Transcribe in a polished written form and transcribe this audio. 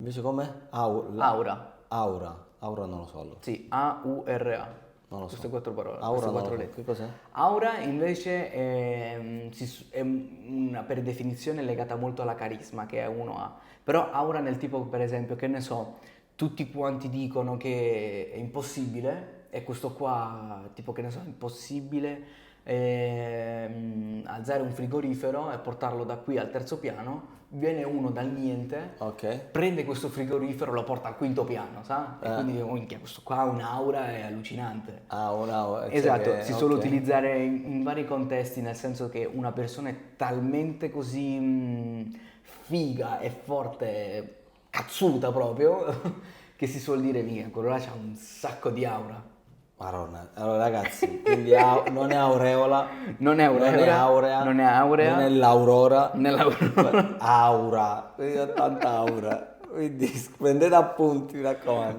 Invece com'è? Aura. Aura non lo so allora. Sì, A-U-R-A. Non lo so. Queste 4 parole. Aura queste non lo 4 so. lettere. Che cos'è? Aura invece è una, per definizione legata molto alla carisma che uno ha. Però aura nel tipo, per esempio, che ne so, tutti quanti dicono che è impossibile e questo qua, tipo che ne so, è impossibile alzare un frigorifero e portarlo da qui al terzo piano. Viene uno dal niente, Ok. prende questo frigorifero, lo porta al quinto piano, sa? E quindi dico, minchia, questo qua ha un'aura è allucinante. Ah, un'aura. Cioè Esatto, che, si suole ok. utilizzare in vari contesti, nel senso che una persona è talmente così figa e forte, cazzuta proprio, che si suol dire, mica, quello là c'ha un sacco di aura. Maronna. Allora ragazzi, quindi non è aureola, Non è non è aurea, aurea, non è aurea, non è l'aurora, non è l'aurora. aura, quindi ha tanta aura. Quindi prendete appunti, mi raccomando.